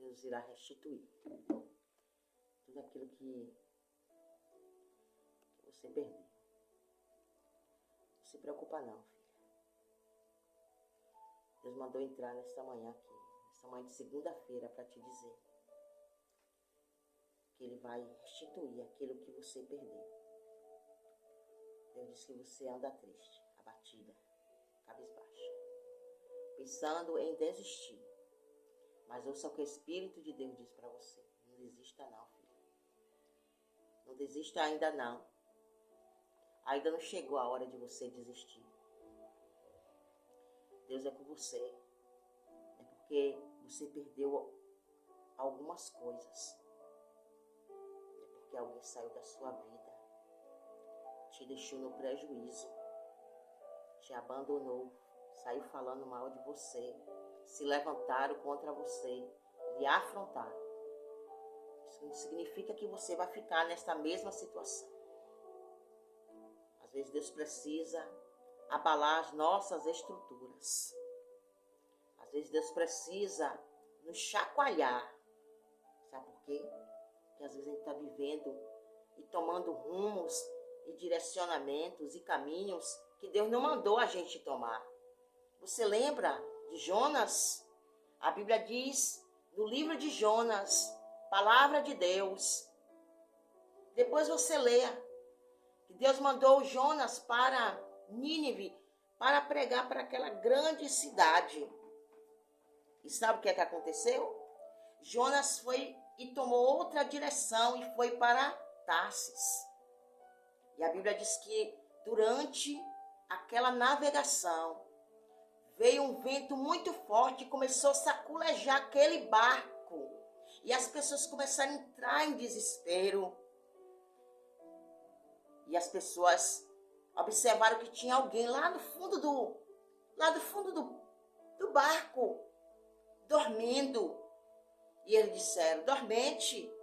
Deus irá restituir tudo aquilo que você perdeu. Não se preocupa não, filha. Deus mandou entrar nesta manhã aqui, nesta manhã de segunda-feira, para te dizer que Ele vai restituir aquilo que você perdeu. Deus diz que você anda triste, abatida, cabisbaixa, pensando em desistir. Mas ouça o que o Espírito de Deus diz para você. Não desista não, filha. Não desista ainda não. Ainda não chegou a hora de você desistir. Deus é com você. É porque você perdeu algumas coisas. É porque alguém saiu da sua vida. Te deixou no prejuízo. Te abandonou. Saiu falando mal de você. Se levantaram contra você. Lhe afrontaram. Isso não significa que você vai ficar nesta mesma situação. Às vezes Deus precisa abalar as nossas estruturas. Às vezes Deus precisa nos chacoalhar. Sabe por quê? Porque às vezes a gente está vivendo e tomando rumos e direcionamentos e caminhos que Deus não mandou a gente tomar. Você lembra de Jonas? A Bíblia diz no livro de Jonas, palavra de Deus. Depois você leia que Deus mandou Jonas para Nínive para pregar para aquela grande cidade. E sabe o que é que aconteceu? Jonas foi e tomou outra direção e foi para Tarsis. E a Bíblia diz que durante aquela navegação veio um vento muito forte e começou a saculejar aquele barco. E as pessoas começaram a entrar em desespero. E as pessoas observaram que tinha alguém lá no fundo do barco, dormindo. E eles disseram: dormente,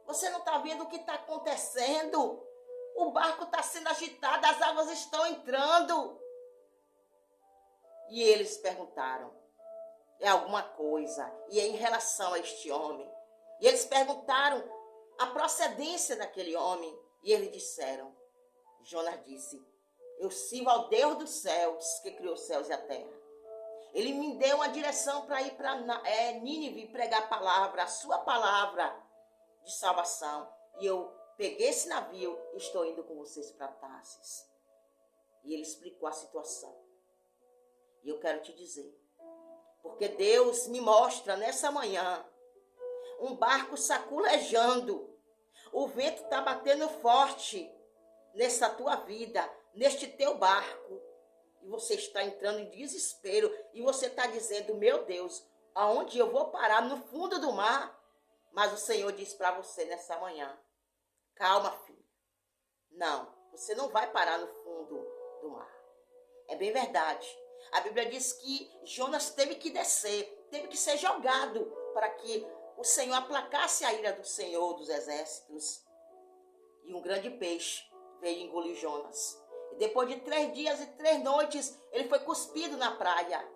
você não está vendo o que está acontecendo? O barco está sendo agitado, as águas estão entrando. E eles perguntaram: é alguma coisa? E é em relação a este homem. E eles perguntaram a procedência daquele homem. E eles disseram, Jonas disse: eu sirvo ao Deus dos céus, que criou os céus e a terra. Ele me deu uma direção para ir para Nínive pregar a palavra, a sua palavra de salvação. E eu peguei esse navio e estou indo com vocês para Tarsis. E ele explicou a situação. E eu quero te dizer, porque Deus me mostra nessa manhã um barco saculejando. O vento está batendo forte nessa tua vida, neste teu barco. E você está entrando em desespero. E você está dizendo: meu Deus, aonde eu vou parar? No fundo do mar? Mas o Senhor diz para você nessa manhã: calma, filho. Não, você não vai parar no fundo do mar. É bem verdade. A Bíblia diz que Jonas teve que descer, teve que ser jogado para que o Senhor aplacasse a ira do Senhor dos exércitos. E um grande peixe veio engolir Jonas. E depois de 3 dias e 3 noites, ele foi cuspido na praia.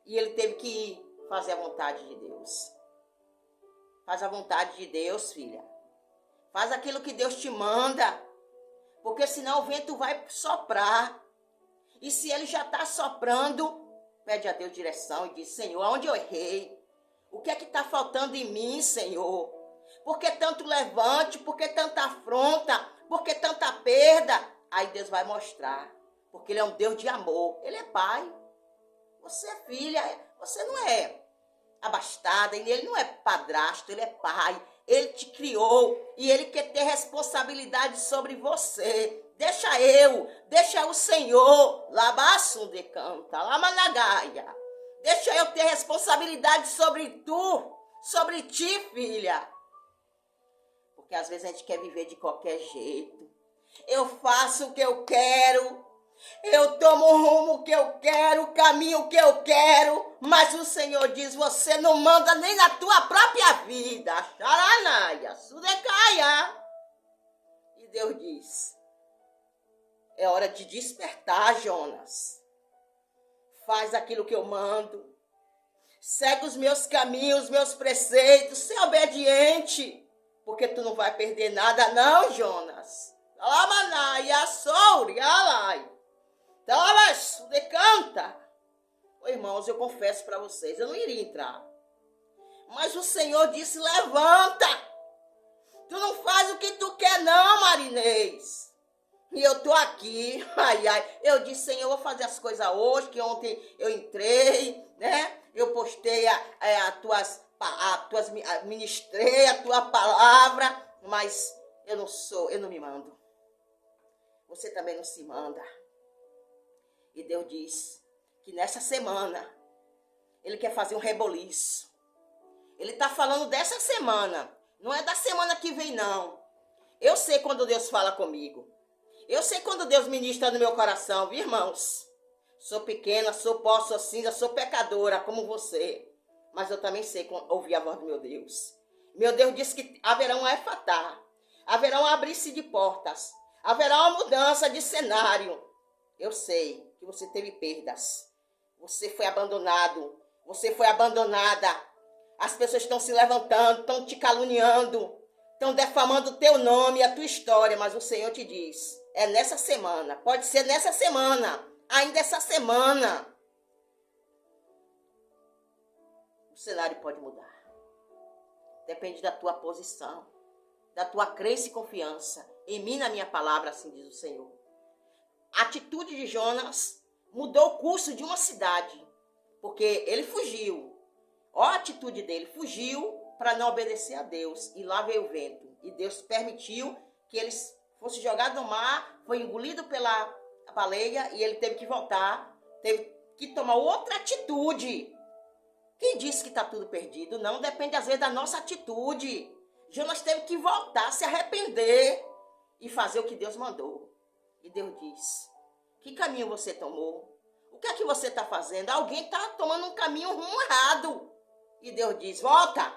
E ele teve que ir fazer a vontade de Deus. Faz a vontade de Deus, filha. Faz aquilo que Deus te manda. Porque senão o vento vai soprar. E se ele já está soprando, pede a Deus direção e diz: Senhor, aonde eu errei? O que é que está faltando em mim, Senhor? Por que tanto levante? Por que tanta afronta? Por que tanta perda? Aí Deus vai mostrar. Porque Ele é um Deus de amor. Ele é pai. Você é filha. Você não é abastada. Ele não é padrasto. Ele é pai. Ele te criou. E Ele quer ter responsabilidade sobre você. Deixa o Senhor. Labaço de canta, lamanagaia. Deixa eu ter responsabilidade sobre tu, sobre ti, filha. Porque às vezes a gente quer viver de qualquer jeito. Eu faço o que eu quero. Eu tomo o rumo que eu quero, o caminho que eu quero. Mas o Senhor diz: você não manda nem na tua própria vida. Xaranaia, sudecaia. E Deus diz: é hora de despertar, Jonas. Faz aquilo que eu mando. Segue os meus caminhos, meus preceitos, seja obediente. Porque tu não vai perder nada não, Jonas. Decanta. Ô, irmãos, eu confesso para vocês, eu não iria entrar. Mas o Senhor disse, levanta. Tu não faz o que tu quer não, Marinês. E eu tô aqui, eu disse, Senhor, eu vou fazer as coisas hoje, que ontem eu entrei, né? Eu postei ministrei a tua palavra, mas eu não me mando. Você também não se manda. E Deus diz que nessa semana, Ele quer fazer um reboliço. Ele tá falando dessa semana, não é da semana que vem, não. Eu sei quando Deus fala comigo. Eu sei quando Deus ministra no meu coração, viu, irmãos? Sou pequena, sou pó, sou cinza, sou pecadora, como você. Mas eu também sei ouvir a voz do meu Deus. Meu Deus disse que haverá um efatá, haverá um abrir-se de portas, haverá uma mudança de cenário. Eu sei que você teve perdas. Você foi abandonado, você foi abandonada. As pessoas estão se levantando, estão te caluniando, estão defamando o teu nome e a tua história, mas o Senhor te diz, é nessa semana, pode ser nessa semana, ainda essa semana, o cenário pode mudar. Depende da tua posição, da tua crença e confiança em mim, na minha palavra, assim diz o Senhor. A atitude de Jonas mudou o curso de uma cidade, porque ele fugiu. Olha a atitude dele, fugiu para não obedecer a Deus, e lá veio o vento, e Deus permitiu que ele fosse jogado no mar, foi engolido pela baleia, e ele teve que voltar, teve que tomar outra atitude. Quem disse que está tudo perdido? Não, depende às vezes da nossa atitude. Jonas teve que voltar, se arrepender e fazer o que Deus mandou. E Deus diz, que caminho você tomou? O que é que você está fazendo? Alguém está tomando um caminho rumo errado. E Deus diz, volta,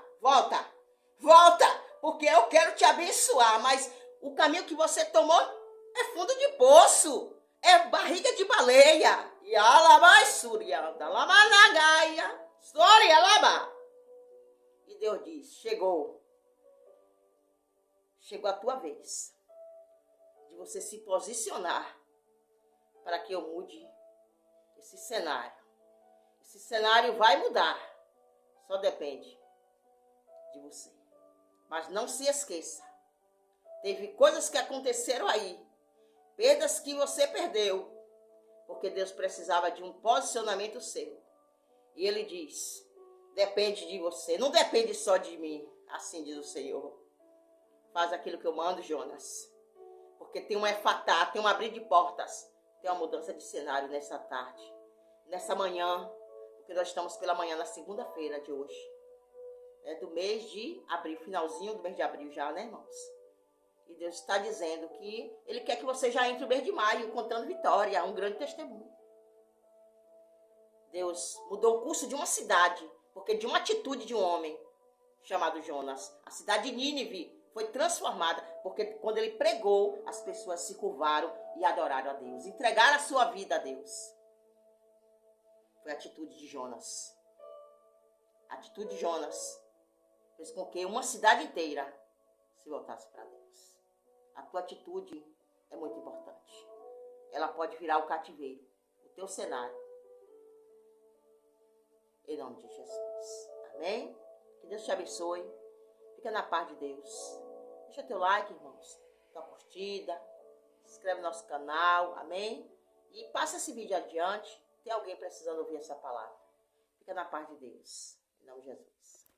porque eu quero te abençoar, mas o caminho que você tomou é fundo de poço, é barriga de baleia. E E Deus diz, chegou a tua vez de você se posicionar para que eu mude esse cenário. Esse cenário vai mudar, só depende de você. Mas não se esqueça, teve coisas que aconteceram aí, perdas que você perdeu, porque Deus precisava de um posicionamento seu. E Ele diz, depende de você, não depende só de mim, assim diz o Senhor. Faz aquilo que eu mando, Jonas, porque tem um efatá, tem um abrir de portas, tem uma mudança de cenário nessa tarde, nessa manhã, porque nós estamos pela manhã na segunda-feira de hoje, do mês de abril, finalzinho do mês de abril já, né, irmãos? E Deus está dizendo que Ele quer que você já entre no mês de maio, contando vitória, um grande testemunho. Deus mudou o curso de uma cidade, porque de uma atitude de um homem chamado Jonas, a cidade de Nínive foi transformada, porque quando ele pregou, as pessoas se curvaram e adoraram a Deus, entregaram a sua vida a Deus. Foi a atitude de Jonas. A atitude de Jonas fez com que uma cidade inteira se voltasse para Deus. A tua atitude é muito importante. Ela pode virar o cativeiro, o teu cenário. Em nome de Jesus. Amém? Que Deus te abençoe. Fica na paz de Deus. Deixa teu like, irmãos. Tua curtida. Se inscreve no nosso canal. Amém? E passa esse vídeo adiante. Tem alguém precisando ouvir essa palavra. Fica na paz de Deus. Em nome de Jesus.